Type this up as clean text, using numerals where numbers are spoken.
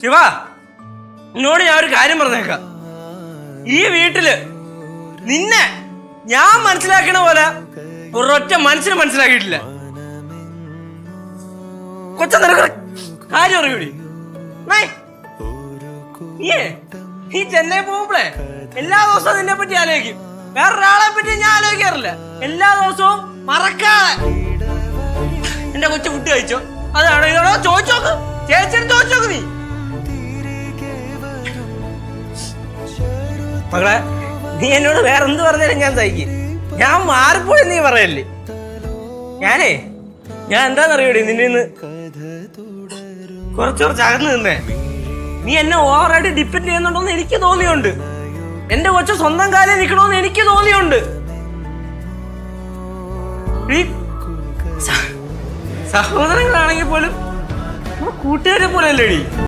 ശിവ, എന്നോട് ഞാൻ ഒരു കാര്യം പറഞ്ഞേക്കാം. ഈ വീട്ടില് നിന്നെ ഞാൻ മനസ്സിലാക്കണ പോലെ ഒരൊറ്റ മനുഷ്യന് മനസ്സിലാക്കിയിട്ടില്ല. കൊച്ച നിനക്ക് കാര്യം അറിയൂടി. ഈ ചെന്നൈ പോകുമ്പോഴേ എല്ലാ ദിവസവും നിന്നെ പറ്റി ആലോചിക്കും. വേറൊരാളെ പറ്റി ഞാൻ ആലോചിക്കാറില്ല. എല്ലാ ദിവസവും മറക്കാതെ എന്റെ കൊച്ചു കുട്ടി കഴിച്ചോ, അതാണോ ഇതാണോ ചോദിച്ചോക്ക്, ചേച്ചിയുടെ ചോദിച്ചോക്ക്. നീ മകളെ, നീ എന്നോട് വേറെ എന്ത് പറഞ്ഞാലും ഞാൻ സഹിക്കും. ഞാൻ മാറിപ്പോയി നീ പറയല്ലേ. ഞാൻ എന്താന്നറിയൂടി, നിന്നെ ഇന്ന് കുറച്ച് അകന്ന് നിന്നേ. നീ എന്നെ ഓവറായിട്ട് ഡിപ്പെൻഡ് ചെയ്യുന്നുണ്ടോന്ന് എനിക്ക് തോന്നിയുണ്ട്. എന്റെ കൊച്ചു സ്വന്തം കാലിൽ നിൽക്കണമെന്ന് എനിക്ക് തോന്നിയുണ്ട്. ഈ സഹോദരങ്ങളാണെങ്കിൽ പോലും കൂട്ടുകാരെ പോലെ അല്ലേടി.